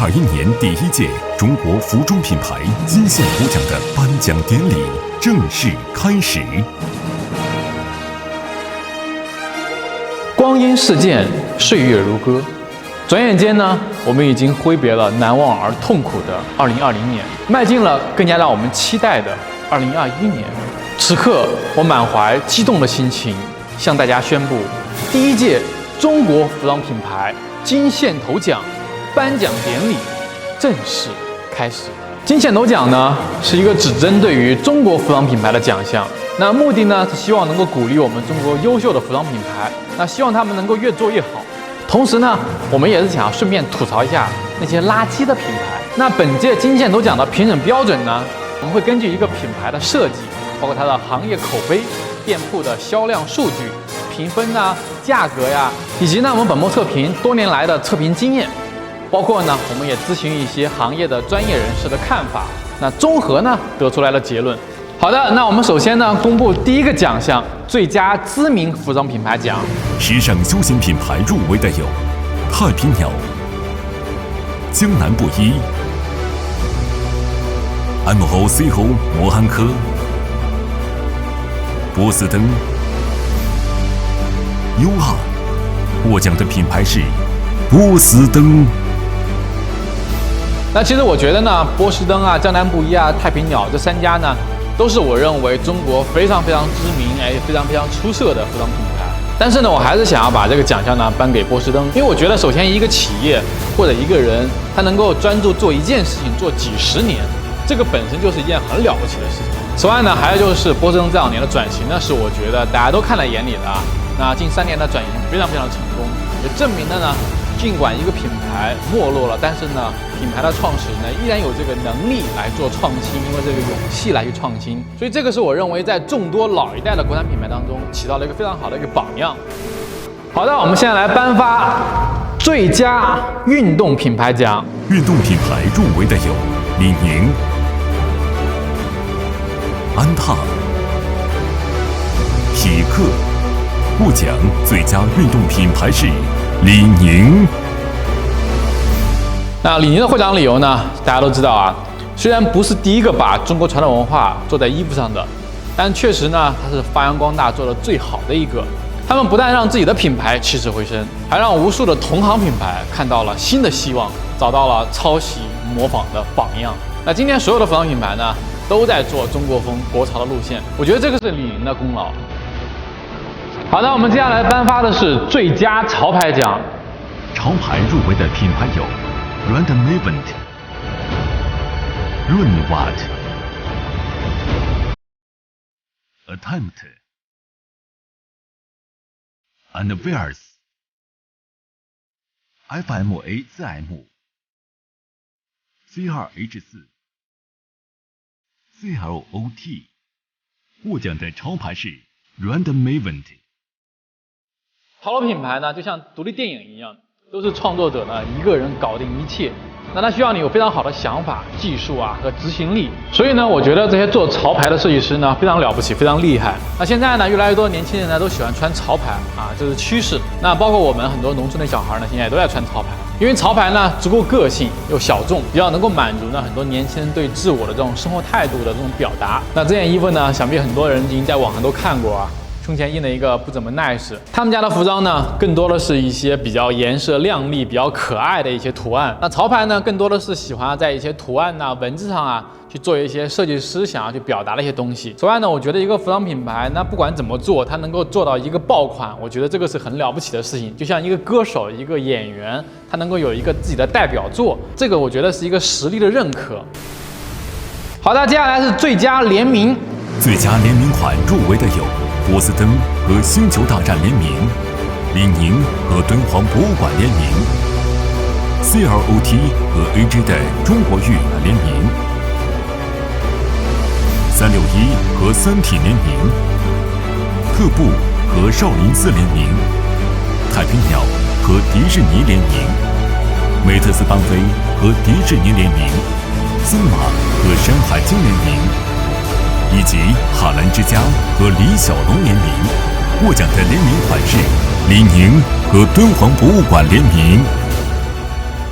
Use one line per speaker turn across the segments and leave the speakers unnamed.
年第1届中国服装品牌金线头奖的颁奖典礼正式开始。
光阴似箭，岁月如歌，转眼间呢，我们已经挥别了难忘而痛苦的2020年，迈进了更加让我们期待的2021年。此刻，我满怀激动的心情，向大家宣布，第1届中国服装品牌金线头奖颁奖典礼正式开始。金线头奖呢，是一个只针对于中国服装品牌的奖项。那目的呢，是希望能够鼓励我们中国优秀的服装品牌，那希望他们能够越做越好。同时呢，我们也是想要顺便吐槽一下那些垃圾的品牌。那本届金线头奖的评审标准呢，我们会根据一个品牌的设计，包括它的行业口碑、店铺的销量数据、评分啊、价格呀，以及呢我们本波测评多年来的测评经验，包括呢我们也咨询一些行业的专业人士的看法，那综合呢得出来了结论。好的，那我们首先呢公布第1个奖项，最佳知名服装品牌奖。
时尚休闲品牌入围的有太平鸟、江南布衣、MOCO 摩汉科、波司登、优哈。获奖的品牌是波司登。
那其实我觉得呢，波司登啊、江南布衣啊、太平鸟这3家呢，都是我认为中国非常知名、非常出色的服装品牌。但是呢，我还是想要把这个奖项呢颁给波司登，因为我觉得首先一个企业或者一个人，他能够专注做一件事情做几十年，这个本身就是一件很了不起的事情。此外呢，还有就是波司登这2年的转型呢，是我觉得大家都看在眼里的啊。那近3年的转型非常成功，也证明了呢，尽管一个品牌没落了，但是呢，品牌的创始人呢依然有这个能力来做创新，因为这个勇气来去创新。所以这个是我认为在众多老一代的国产品牌当中起到了一个非常好的一个榜样。好的，我们现在来颁发最佳运动品牌奖。
运动品牌入围的有李宁、安踏、匹克。获奖最佳运动品牌是李宁。
那李宁的获奖理由呢，大家都知道啊，虽然不是第1个把中国传统文化做在衣服上的，但确实呢，它是发扬光大做得最好的一个。他们不但让自己的品牌起死回生，还让无数的同行品牌看到了新的希望，找到了抄袭模仿的榜样。那今天所有的服装品牌呢，都在做中国风国潮的路线，我觉得这个是李宁的功劳。好的，我们接下来颁发的是最佳潮牌奖。
潮牌入围的品牌有 Brand Maven、润瓦特、Attempt、Unwears、FMA 4M、C2H4、CLOT。获奖的潮牌是 Brand Maven。
潮流品牌呢，就像独立电影一样，都是创作者呢一个人搞定一切。那它需要你有非常好的想法、技术啊和执行力。所以呢，我觉得这些做潮牌的设计师呢非常了不起，非常厉害。那现在呢，越来越多的年轻人呢都喜欢穿潮牌啊，这是趋势。那包括我们很多农村的小孩呢，现在也都在穿潮牌，因为潮牌呢足够个性又小众，比较能够满足呢很多年轻人对自我的这种生活态度的这种表达。那这件衣服呢，想必很多人已经在网上都看过啊。胸前印了一个不怎么 nice， 他们家的服装呢，更多的是一些比较颜色亮丽、比较可爱的一些图案。那潮牌呢，更多的是喜欢在一些图案啊、文字上啊，去做一些设计师想要去表达的一些东西。此外呢，我觉得一个服装品牌，那不管怎么做，它能够做到一个爆款，我觉得这个是很了不起的事情。就像一个歌手、一个演员，他能够有一个自己的代表作，这个我觉得是一个实力的认可。好的，接下来是最佳联名。
最佳联名款入围的有波司登和星球大战联名，李宁和敦煌博物馆联名， CLOT 和 AJ 的中国玉联名，361和三体联名，特步和少林寺联名，太平鸟和迪士尼联名，美特斯邦威和迪士尼联名，森马和山海经联名，以及哈兰之家和李小龙联名。获奖的联名款是李宁和敦煌博物馆联名。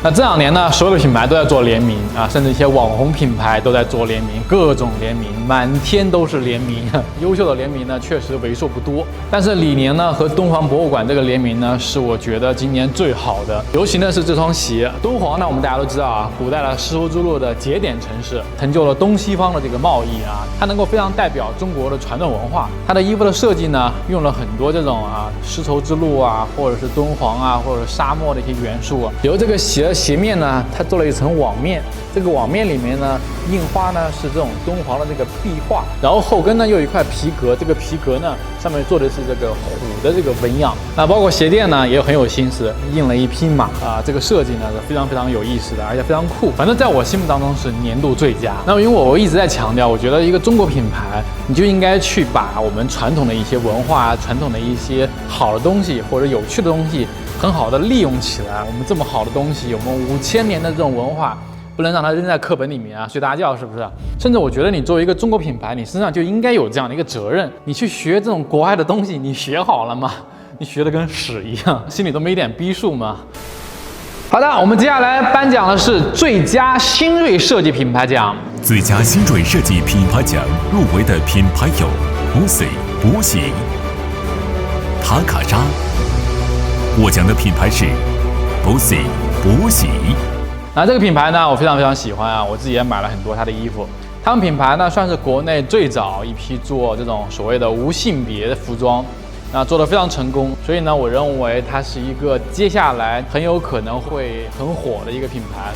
那这2年呢，所有的品牌都在做联名啊，甚至一些网红品牌都在做联名，各种联名，满天都是联名。优秀的联名呢，确实为数不多。但是李宁呢和敦煌博物馆这个联名呢，是我觉得今年最好的。尤其呢是这双鞋，敦煌呢我们大家都知道啊，古代的丝绸之路的节点城市，成就了东西方的这个贸易啊，它能够非常代表中国的传统文化。它的衣服的设计呢，用了很多这种丝绸之路啊，或者是敦煌啊，或者是沙漠的一些元素啊。比如这个鞋面呢，它做了一层网面，这个网面里面呢，印花呢是这种敦煌的这个壁画，然后后跟呢又有一块皮革，这个皮革呢上面做的是这个虎的这个纹样。那包括鞋垫呢也很有心思，印了一匹马啊，这个设计呢是非常有意思的，而且非常酷。反正在我心目当中是年度最佳。那么因为我一直在强调，我觉得一个中国品牌，你就应该去把我们传统的一些文化、传统的一些好的东西或者有趣的东西，很好的利用起来。我们这么好的东西，我们5000年的这种文化，不能让它扔在课本里面啊，睡大觉是不是？甚至我觉得你作为一个中国品牌，你身上就应该有这样的一个责任。你去学这种国外的东西，你学好了吗？你学的跟屎一样，心里都没一点逼数吗？好的，我们接下来颁奖的是最佳新锐设计品牌奖。
最佳新锐设计品牌奖入围的品牌有 Boozy 补洗、塔卡莎。获奖的品牌是 Boozy 补洗。
那这个品牌呢，我非常喜欢啊，我自己也买了很多它的衣服。他们品牌呢，算是国内最早一批做这种所谓的无性别的服装，那做得非常成功。所以呢，我认为它是一个接下来很有可能会很火的一个品牌。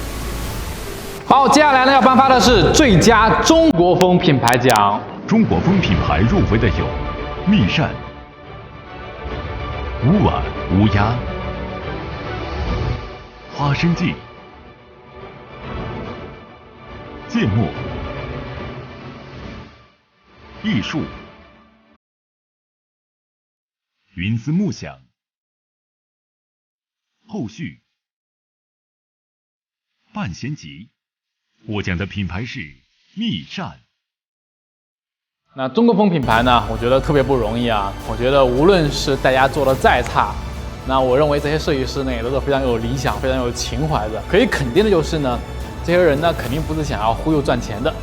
好，接下来呢要颁发的是最佳中国风品牌奖。
中国风品牌入围的有密扇、乌尔乌鸦、花生记、芥末、艺术、云思木想、后续、半仙集。获奖的品牌是密扇。
那中国风品牌呢，我觉得特别不容易啊。我觉得无论是大家做的再差，那我认为这些设计师呢也都是非常有理想、非常有情怀的。可以肯定的就是呢，这些人呢肯定不是想要忽悠赚钱的，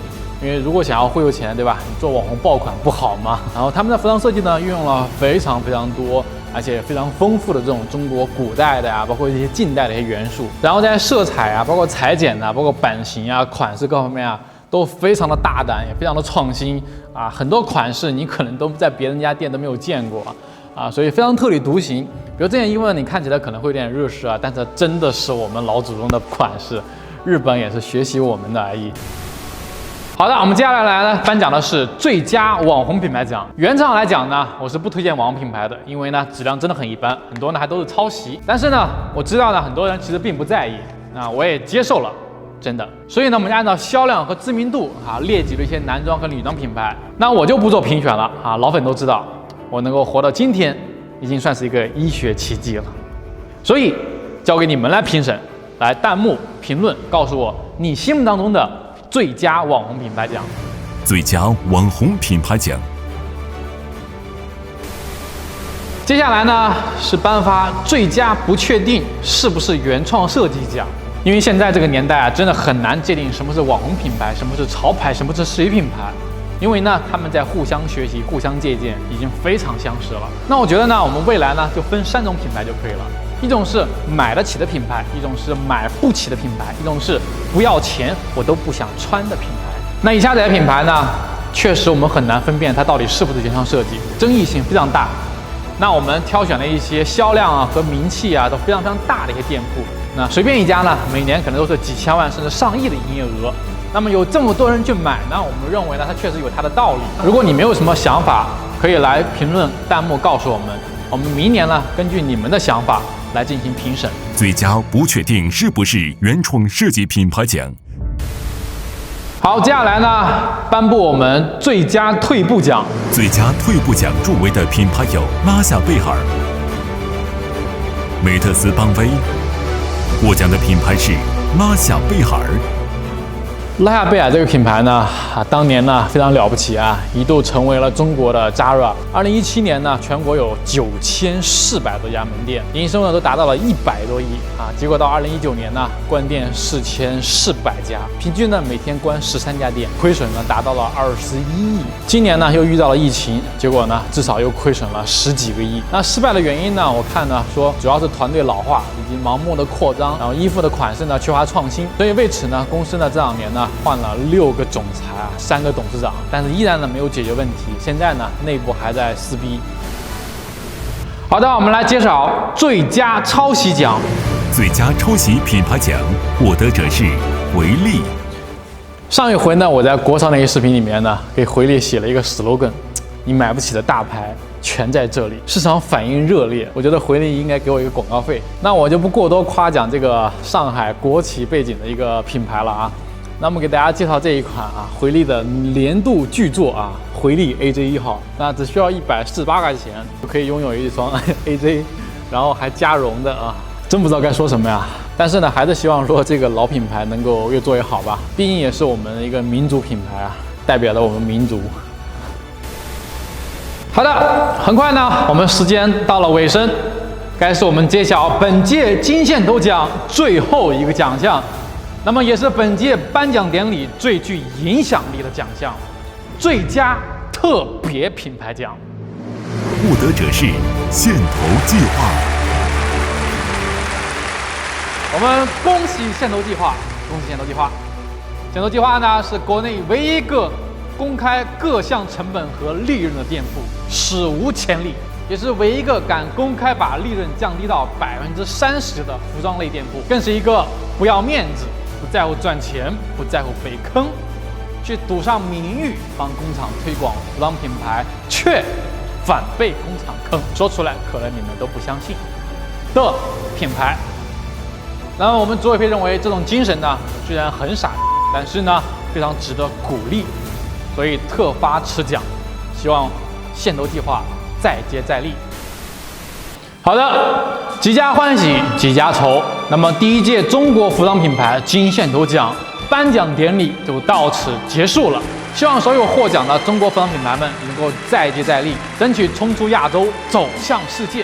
因为如果想要忽悠钱，对吧？你做网红爆款不好吗？然后他们的服装设计呢，运用了非常多，而且非常丰富的这种中国古代的呀，包括一些近代的一些元素。然后在色彩啊，包括裁剪啊，包括版型啊、款式各方面啊，都非常的大胆，也非常的创新啊。很多款式你可能都在别人家店都没有见过啊，所以非常特立独行。比如这件衣服呢，你看起来可能会有点日式啊，但是真的是我们老祖宗的款式，日本也是学习我们的而已。好的，我们接下来呢颁奖的是最佳网红品牌奖。原则上来讲呢，我是不推荐网红品牌的，因为呢质量真的很一般，很多呢还都是抄袭。但是呢，我知道呢很多人其实并不在意，那我也接受了，真的。所以呢，我们就按照销量和知名度列举了一些男装和女装品牌。那我就不做评选了啊，老粉都知道，我能够活到今天，已经算是一个医学奇迹了。所以交给你们来评审，来弹幕评论告诉我你心目当中的最佳网红品牌奖。
最佳网红品牌奖。
接下来呢是颁发最佳不确定是不是原创设计奖。因为现在这个年代啊，真的很难界定什么是网红品牌，什么是潮牌，什么是实体品牌。因为呢，他们在互相学习、互相借鉴，已经非常相似了。那我觉得呢，我们未来呢就分3种品牌就可以了。一种是买得起的品牌，一种是买不起的品牌，一种是不要钱我都不想穿的品牌。那以下这些品牌呢，确实我们很难分辨它到底是不是原创设计，争议性非常大。那我们挑选了一些销量啊和名气啊都非常大的一些店铺，那随便一家呢，每年可能都是几千万甚至上亿的营业额。那么有这么多人去买呢，我们认为呢，它确实有它的道理。如果你没有什么想法，可以来评论弹幕告诉我们，我们明年呢，根据你们的想法来进行评审。
最佳不确定是不是原创设计品牌奖。
好，接下来呢，颁布我们最佳退步奖。
最佳退步奖入围的品牌有拉夏贝尔、美特斯邦威。获奖的品牌是拉夏贝尔。
拉夏贝尔这个品牌呢，当年呢非常了不起啊，一度成为了中国的 Zara。2017年呢，全国有9400多家门店，营收呢都达到了100多亿啊。结果到2019年呢，关店4400家，平均呢每天关13家店，亏损呢达到了21亿。今年呢又遇到了疫情，结果呢至少又亏损了10几个亿。那失败的原因呢，我看呢说主要是团队老化以及盲目的扩张，然后衣服的款式呢缺乏创新，所以为此呢，公司呢这2年呢换了6个总裁3个董事长，但是依然呢没有解决问题。现在呢内部还在撕逼。好的，我们来介绍最佳抄袭奖。
最佳抄袭品牌奖获得者是回力。
上一回呢，我在国潮那些视频里面呢，给回力写了一个 slogan： 你买不起的大牌全在这里。市场反应热烈，我觉得回力应该给我一个广告费。那我就不过多夸奖这个上海国企背景的一个品牌了啊。那么给大家介绍这一款啊，回力的年度巨作啊，回力 AJ 1号，那只需要148块钱就可以拥有一双 AJ， 然后还加绒的啊，真不知道该说什么呀。但是呢，还是希望说这个老品牌能够越做越好吧，毕竟也是我们一个民族品牌啊，代表了我们民族。好的，很快呢，我们时间到了尾声，该是我们揭晓本届金线头奖最后一个奖项。那么也是本届颁奖典礼最具影响力的奖项——最佳特别品牌奖。
获得者是线头计划。
我们恭喜线头计划，恭喜线头计划！线头计划呢是国内唯一一个公开各项成本和利润的店铺，史无前例，也是唯一一个敢公开把利润降低到30%的服装类店铺，更是一个不要面子。不在乎赚钱，不在乎被坑，去赌上名誉帮工厂推广服装品牌，却反被工厂坑，说出来可能你们都不相信的品牌。那么我们组委会认为这种精神呢，虽然很傻，但是呢非常值得鼓励，所以特发此奖，希望线头计划再接再厉。好的，几家欢喜几家愁。那么第一届中国服装品牌金线头奖颁奖典礼就到此结束了。希望所有获奖的中国服装品牌们能够再接再厉，争取冲出亚洲，走向世界。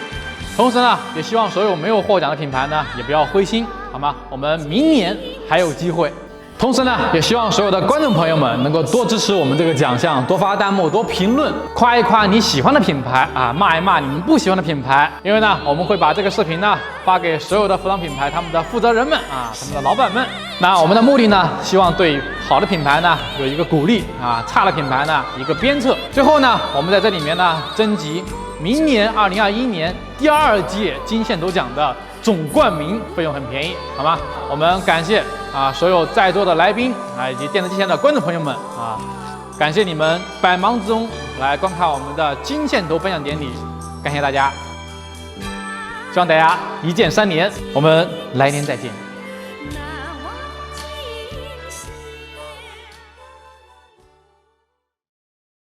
同时呢，也希望所有没有获奖的品牌呢，也不要灰心，好吗？我们明年还有机会。同时呢，也希望所有的观众朋友们能够多支持我们这个奖项，多发弹幕，多评论，夸一夸你喜欢的品牌啊，骂一骂你们不喜欢的品牌。因为呢，我们会把这个视频呢发给所有的服装品牌他们的负责人们啊，他们的老板们。那我们的目的呢，希望对好的品牌呢有一个鼓励啊，差的品牌呢一个鞭策。最后呢，我们在这里面呢征集明年2021年第2届金线头奖的总冠名，费用很便宜，好吗？我们感谢所有在座的来宾以及电视机前的观众朋友们感谢你们百忙之中来观看我们的金线头颁奖典礼，感谢大家，希望大家一键3连，我们来年再见。